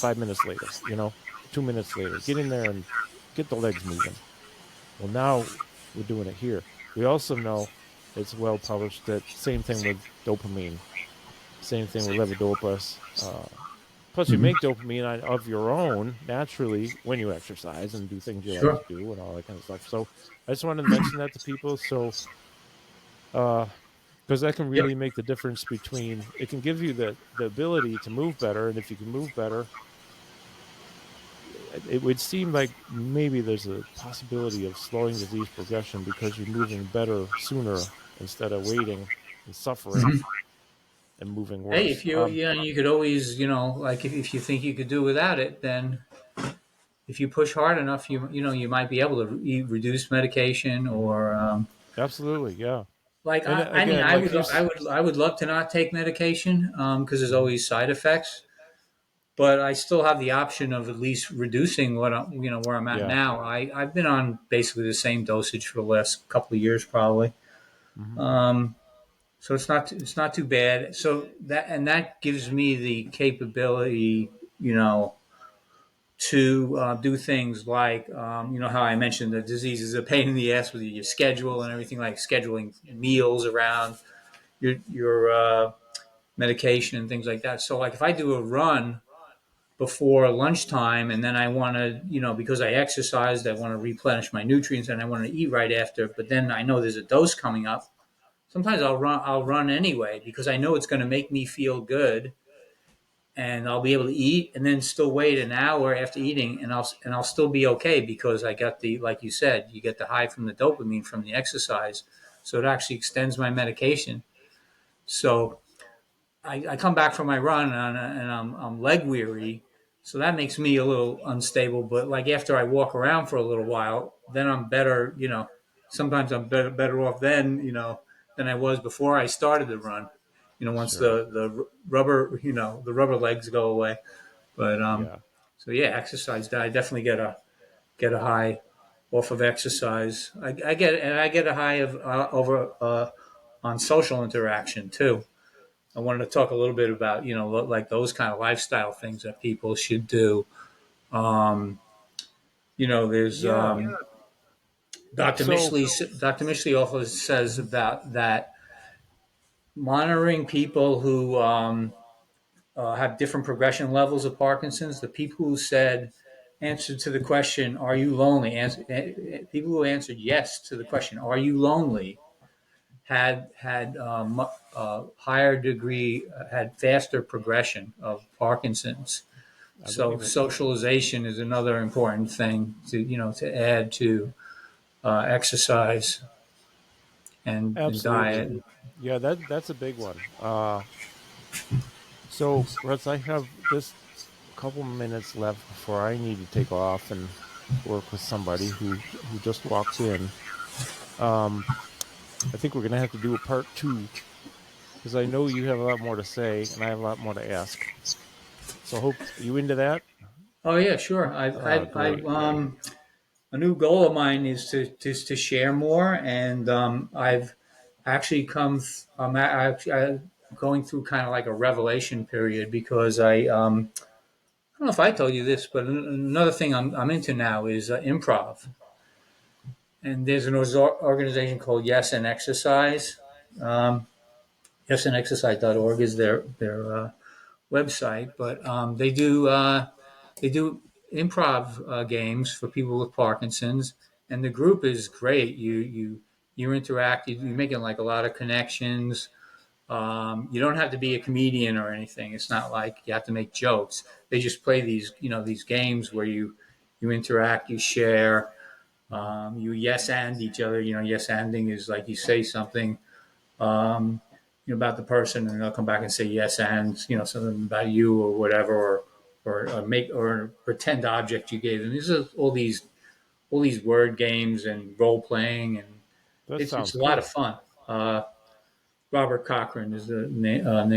5 minutes later, 2 minutes later, get in there and get the legs moving. Well, now we're doing it here. We also know it's well published that same thing with dopamine, same thing with levodopas. Plus, you Hmm. make dopamine of your own naturally when you exercise and do things you like to Sure. do and all that kind of stuff. So I just wanted to mention that to people. So, uh, because that can Yep. really make the difference between, it can give you the ability to move better. And if you can move better, it would seem like maybe there's a possibility of slowing disease progression because you're moving better sooner instead of waiting and suffering Hmm. and moving Hey, worse. if you could always, like if you think you could do without it, then if you push hard enough, you might be able to reduce medication Mhm. or Absolutely, yeah. like And I mean again, like you, I would love to not take medication because there's mhm, always side effects, but I still have the option of at least reducing what where I'm at yeah, now. I've been on basically the same dosage for the last couple of years probably. hmm, Um, so it's not too bad. So that gives me the capability, you know, to do things like how I mentioned the disease is a pain in the ass with your schedule and everything, like scheduling meals around your medication and things like that. So like if I do a run before lunchtime and then I want to, because I exercised, I want to replenish my nutrients and I want to eat right after, but then I know there's a dose coming up. Sometimes I'll run anyway because I know it's going to make me feel good and I'll be able to eat and then still wait an hour after eating and I'll still be okay because I got the, like you said, you get the high from the dopamine from the exercise. so it actually extends my medication. So I come back from my run and I'm leg weary, so that makes me a little unstable. But like after I walk around for a little while, then I'm better. Sometimes I'm better off then, than I was before I started the run. Once Sure. the rubber, the rubber legs go away. But Yeah. so yeah, exercise. I definitely get a high off of exercise. I get a high of over on social interaction too. I wanted to talk a little bit about, like those kind of lifestyle things that people should do. Um, there's Yeah. So, Dr. Mishley also says mhm, about that monitoring people who have different progression levels of Parkinson's. The people who said answered to the question, "Are you lonely?" People who answered yes to the question, "Are you lonely?" had higher degree, had faster progression of Parkinson's. I So believe it. socialization is another important thing to add to exercise and Absolutely. diet. Yeah, that's a big one. So, Russ, I have just a couple minutes left before I need to take off and work with somebody who just walked in. Um, I think we're gonna have to do a part two because I know you have a lot more to say and I have a lot more to ask. So, hope you into that. Oh yeah, sure. Great. A new goal of mine is to share more, and I've actually I'm going through kind of like a revelation period because I don't know if I told you this, but another thing I'm into now is improv. And there's an organization called Yes and Exercise. Um, YesandExercise.org is their website, but they do improv games for people with Parkinson's, and the group is great. You interact. You're making like a lot of connections. You don't have to be a comedian or anything. It's not like you have to make jokes. They just play these games where you interact, you share, Mhm. you yes and each other. Yes anding is like you say something um, about the person, and they'll come back and say yes and something about you or whatever, or make or pretend object you gave them. These are all these word games and role playing, and That it's sounds a lot of cool. fun. Robert Cochran is the name of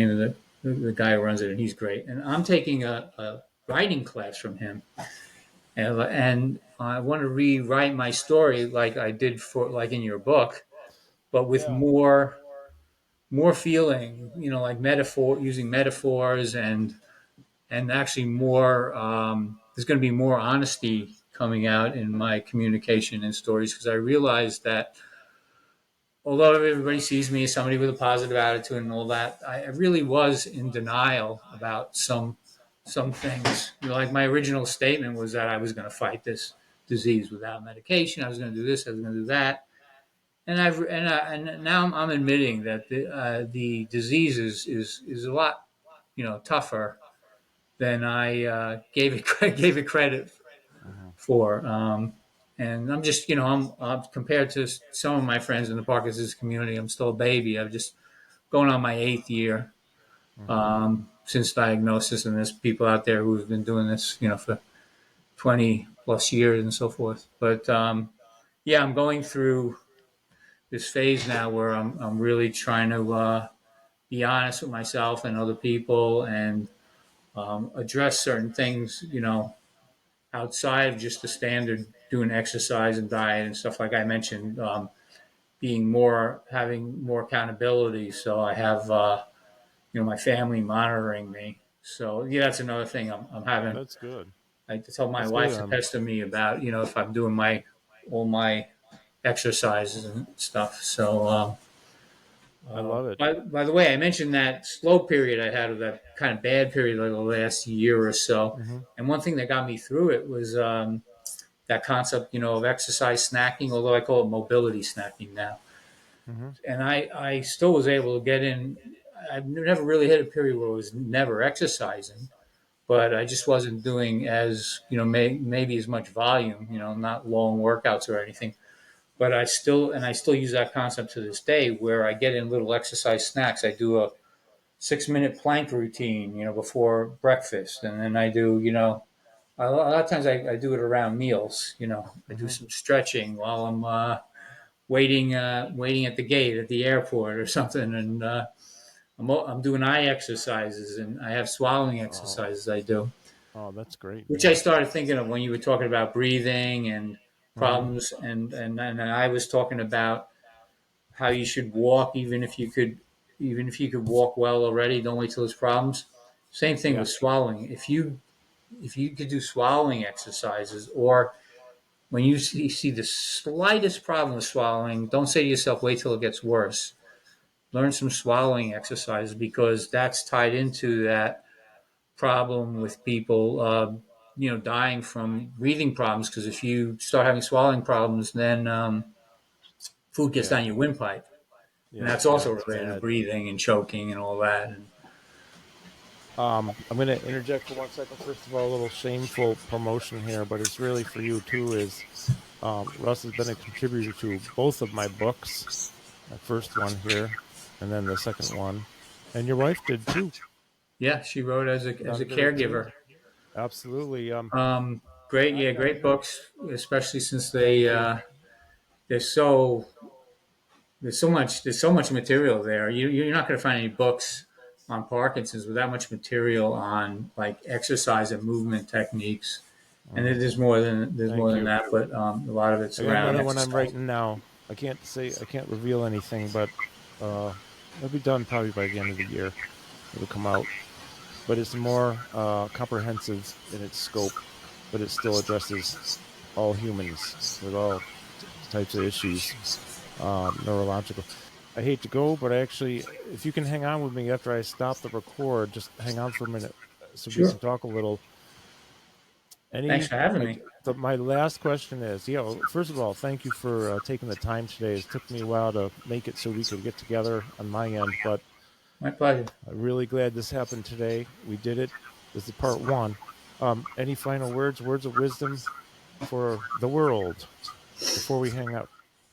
the guy who runs it, and he's great. And I'm taking a writing class from him, and I want to rewrite my story like I did for like in your book, but with Yeah, more feeling, like metaphor, using metaphors, and actually more. There's going to be more honesty coming out in my communication and stories because I realized that although everybody sees me as somebody with a positive attitude and all that, I really was in denial about some things. Like my original statement was that I was going to fight this disease without medication. I was going to do this. I was going to do that. And now I'm admitting that the disease is a lot tougher than I gave it gave it credit mhm, for. And I'm just I'm compared to some of my friends in the Parkinson's community, I'm still a baby. I'm just going on my 8th year mhm. since diagnosis, and there's people out there who've been doing this for 20 plus years and so forth. But yeah, I'm going through this phase now where I'm really trying to be honest with myself and other people and address certain things, outside of just the standard doing exercise and diet and stuff like I mentioned, having more accountability. So I have, my family monitoring me. So yeah, that's another thing I'm having. That's good. I tell my That's good. wife to pester me about, if I'm doing all my exercises and stuff. So, I love it. by the way, I mentioned that slow period I had, or that kind of bad period, like the last year or so. Hmm. And one thing that got me through it was that concept, of exercise snacking, although I call it mobility snacking now. Hmm. And I still was able to get in. I've never really hit a period where I was never exercising, but I just wasn't doing as, maybe as much volume, not long workouts or anything. but I still use that concept to this day, where I get in little exercise snacks. I do a 6 minute plank routine, before breakfast, and then I do, a lot of times I do it around meals. I do Mm-hmm. some stretching while I'm waiting at the gate at the airport or something, and I'm doing eye exercises, and I have swallowing Oh, exercises I do, oh, that's great, which I man. started thinking of when you were talking about breathing and Mm-hmm. problems, and I was talking about how you should walk, even if you could walk well already. Don't wait till there's problems. Same thing Yeah, with swallowing. If you could do swallowing exercises, or when you see the slightest problem with swallowing, don't say to yourself, wait till it gets worse. Learn some swallowing exercises, because that's tied into that problem with people, dying from breathing problems. Because if you start having swallowing problems, then food gets yeah, down your windpipe. And that's yeah. also It's related to bad. breathing and choking and all that. And I'm going to interject for 1 second. First of all, a little shameful promotion here, but it's really for you too. Is Russ has been a contributor to both of my books. My first one here, and then the second one, and your wife did too. yeah, she wrote as a Done did it too. caregiver. Absolutely. Great, I've yeah, got great books, especially since thank you. they're so there's so much material there. You're not going to find any books on Parkinson's with that much material on like exercise and movement techniques. And Mm, there's more thank than you. that, but a lot of it's I got around another one I'm exercise. writing now. I can't reveal anything, but uh, it'll be done probably by the end of the year. It'll come out, but it's more comprehensive in its scope, but it still addresses all humans with all types of issues, neurological. I hate to go, but actually, if you can hang on with me after I stop the record, just hang on for a minute so we can Sure. talk a little. Thanks Any, for having like, me. my last question is, yeah, well, first of all, thank you for taking the time today. It took me a while to make it so we could get together on my end, but My pleasure. I'm really glad this happened today. We did it. This is part one. Any final words of wisdom for the world before we hang up?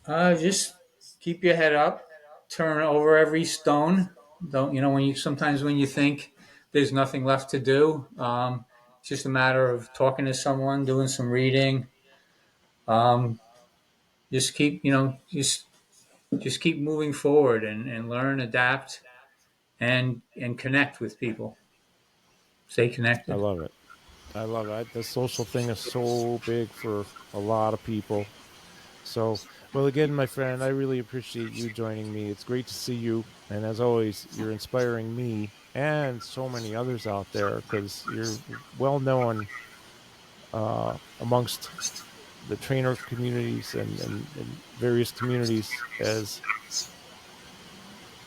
Just keep your head up, turn over every stone. Don't when you think there's nothing left to do, it's just a matter of talking to someone, doing some reading. Um, just keep just keep moving forward, and learn, adapt, and connect with people. Stay I connected. love it. I love it. The social thing is so big for a lot of people. So, well, again, my friend, I really appreciate you joining me. It's great to see you. And as always, you're inspiring me and so many others out there because you're well known amongst the trainer communities and various communities as,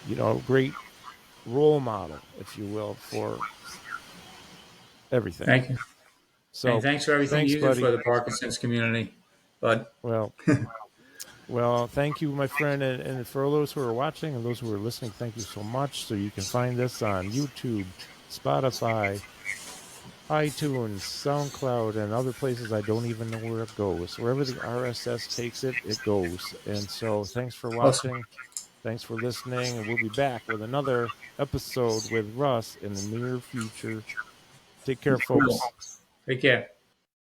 a great role model, if you will, for everything. Thank you, and So, thanks for everything thanks, you do for buddy. the Parkinson's community. But Well, Well, thank you, my friend. And for all those who are watching and those who are listening, thank you so much. So you can find this on YouTube, Spotify, iTunes, SoundCloud, and other places I don't even know where it goes. Wherever the RSS takes it, it goes. And so thanks for awesome. watching. Thanks for listening. And we'll be back with another episode with Russ in the near future. Take care, Cool. folks. Take care.